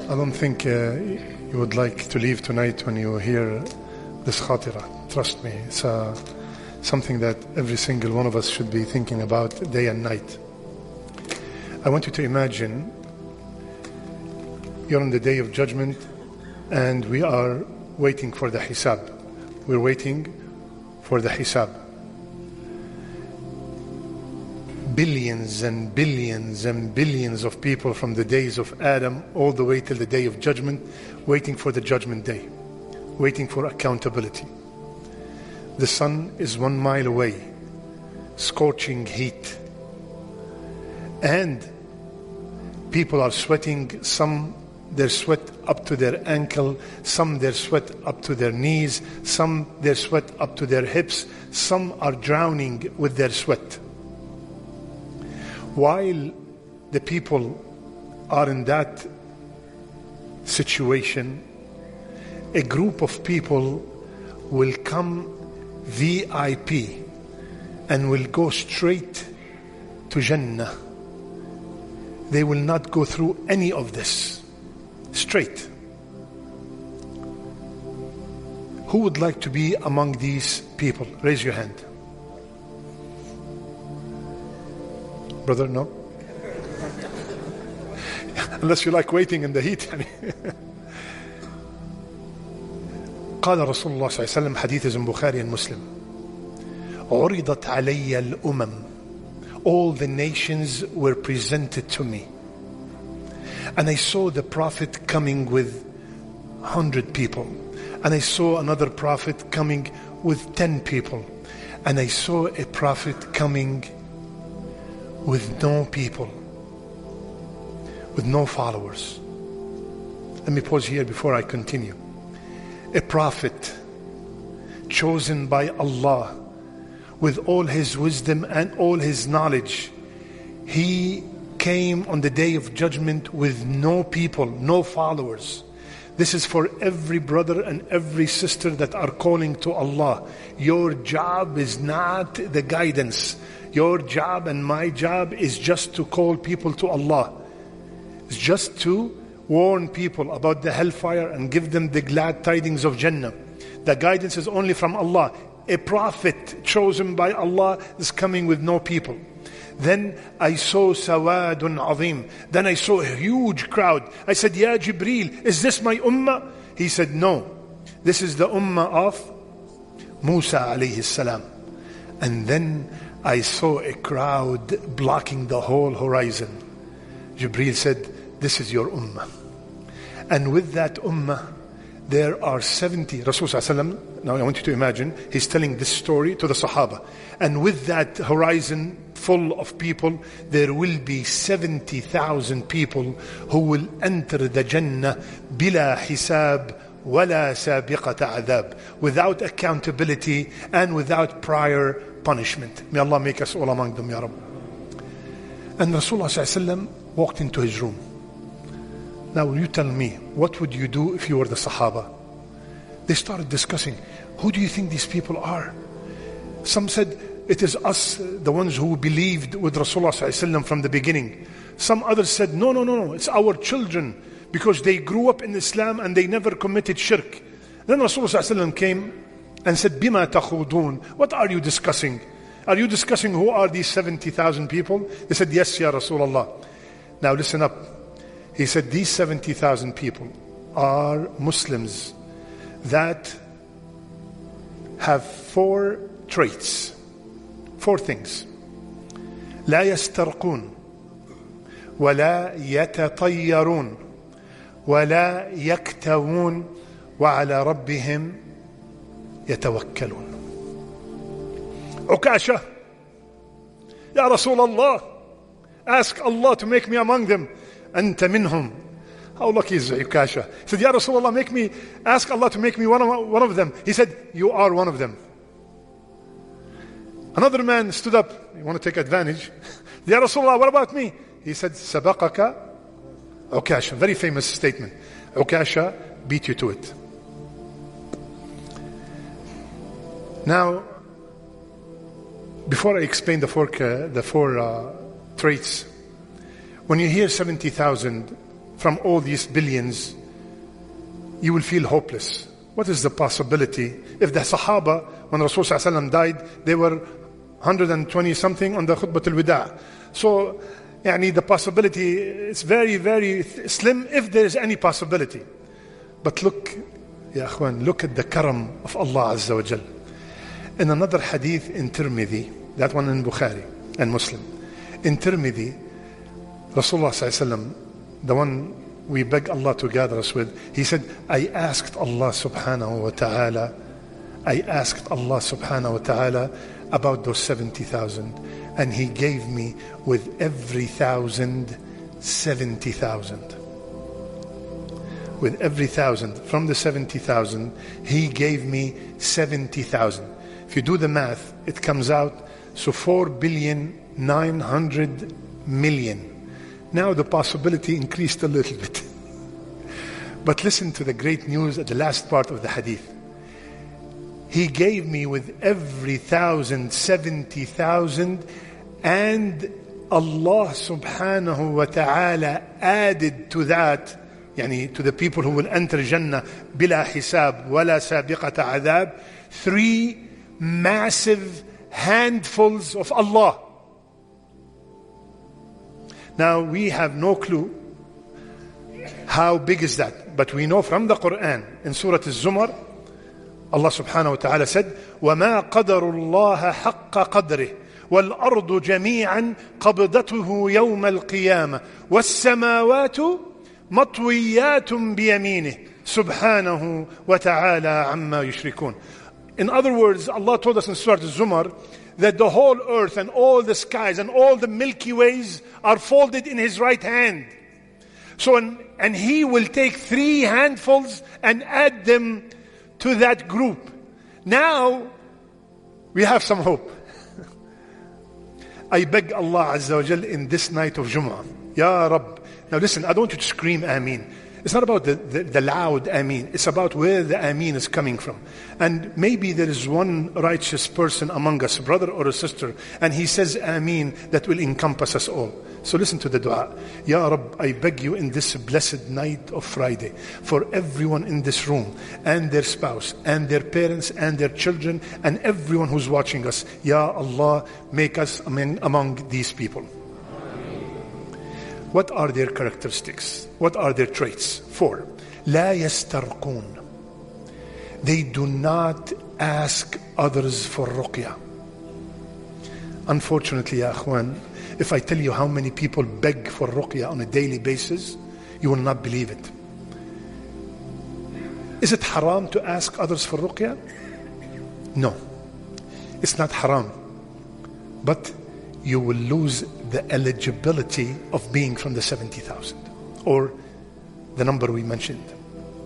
I don't think you would like to leave tonight when you hear this khatira. Trust me, it's something that every single one of us should be thinking about day and night. I want you to imagine you're on the day of judgment and we are waiting for the hisab. We're waiting for the hisab. Billions and billions and billions of people from the days of Adam all the way till the day of judgment, waiting for the judgment day, waiting for accountability. The sun is 1 mile away, scorching heat. And people are sweating, some their sweat up to their ankle, some their sweat up to their knees, some their sweat up to their hips, some are drowning with their sweat. While the people are in that situation, a group of people will come VIP and will go straight to Jannah. They will not go through any of this. Straight. Who would like to be among these people? Raise your hand. Brother, no? Unless you like waiting in the heat. قال رسول الله صلى الله عليه وسلم, hadith is in Bukhari and Muslim, عرضت علي الأمم, all the nations were presented to me, and I saw the prophet coming with 100 people, and I saw another prophet coming with 10 people, and I saw a prophet coming with no people, with no followers. Let me pause here before I continue. A prophet chosen by Allah with all his wisdom and all his knowledge, he came on the day of judgment with no people, no followers. This is for every brother and every sister that are calling to Allah. Your job is not the guidance. Your job and my job is just to call people to Allah. It's just to warn people about the hellfire and give them the glad tidings of Jannah. The guidance is only from Allah. A prophet chosen by Allah is coming with no people. Then I saw sawadun azim. Then I saw a huge crowd. I said, Ya Jibreel, is this my ummah? He said, no. This is the ummah of Musa alayhi salam. And then I saw a crowd blocking the whole horizon. Jibreel said, this is your ummah. And with that ummah, there are 70, Rasulullah, now I want you to imagine, he's telling this story to the Sahaba. And with that horizon full of people, there will be 70,000 people who will enter the Jannah bila hisab wala sabiqata adhab, without accountability and without prior punishment. May Allah make us all among them, Ya Rabb. And Rasulullah walked into his room. Now you tell me, what would you do if you were the Sahaba? They started discussing, who do you think these people are? Some said, it is us, the ones who believed with Rasulullah from the beginning. Some others said, no, it's our children, because they grew up in Islam and they never committed shirk. Then Rasulullah came and said, Bima takhudun, what are you discussing? Are you discussing who are these 70,000 people? They said, yes, Ya Rasulullah. Now listen up. He said, these 70,000 people are Muslims that have 4 traits, 4 things. لا يسترقون ولا يتطيرون ولا يكتوون وعلى ربهم يتوكلون. Ukasha, Ya Rasulullah, ask Allah to make me among them. أنت منهم. How lucky is Ukasha? He said, Ya Rasulullah, ask Allah to make me one of them. He said, you are one of them. Another man stood up. You want to take advantage? Ya Rasulullah, what about me? He said, Sabaqaka Ukasha. Very famous statement. Ukasha beat you to it. Now, before I explain the four traits, when you hear 70,000 from all these billions, you will feel hopeless. What is the possibility? If the Sahaba, when Rasul sallallahu alaihi wasallam died, they were 120 something on the Khutbah al-Wida. So, the possibility is very, very slim if there is any possibility. But look, Ya Akhwan, look at the karam of Allah Azza wa Jal. In another hadith in Tirmidhi, that one in Bukhari and Muslim, in Tirmidhi, Rasulullah sallallahu alaihi wasallam, the one we beg Allah to gather us with, he said, I asked Allah subhanahu wa ta'ala about those 70,000, and He gave me with every 1,000 70,000. With every 1,000 from the 70,000, He gave me 70,000. If you do the math, it comes out, so 4,900,000,000. Now the possibility increased a little bit. But listen to the great news at the last part of the hadith. He gave me with every 1,000 70,000, and Allah subhanahu wa ta'ala added to that, to the people who will enter Jannah bila hisab wala sabiqata adhab, 3 massive handfuls of Allah. Now we have no clue how big is that, but we know from the Quran in Surah Al-Zumar, Allah subhanahu wa ta'ala said, وَمَا قَدَرُ اللَّهَ حَقَّ قَدْرِهِ وَالْأَرْضُ جَمِيعًا قَبْضَتُهُ يَوْمَ الْقِيَامَةِ وَالسَّمَاوَاتُ مَطْوِيَّاتٌ بِيَمِينِهِ سُبْحَانَهُ وَتَعَالَى عَمَّا يُشْرِكُونَ. In other words, Allah told us in Surah Al-Zumar that the whole earth and all the skies and all the Milky Ways are folded in His right hand. So, and He will take 3 handfuls and add them to that group. Now, we have some hope. I beg Allah Azza wa Jal in this night of Jumu'ah, Ya Rabb. Now listen, I don't want you to scream Ameen. It's not about the loud Ameen. It's about where the Ameen is coming from. And maybe there is one righteous person among us, brother or a sister, and he says Ameen, that will encompass us all. So listen to the dua. Ya Rabb, I beg you in this blessed night of Friday, for everyone in this room, and their spouse, and their parents, and their children, and everyone who's watching us, Ya Allah, make us among these people. What are their characteristics? What are their traits? 4. لا يسترقون. They do not ask others for ruqya. Unfortunately, ya akhwan, if I tell you how many people beg for ruqya on a daily basis, you will not believe it. Is it haram to ask others for ruqya? No. It's not haram. But you will lose the eligibility of being from the 70,000 or the number we mentioned.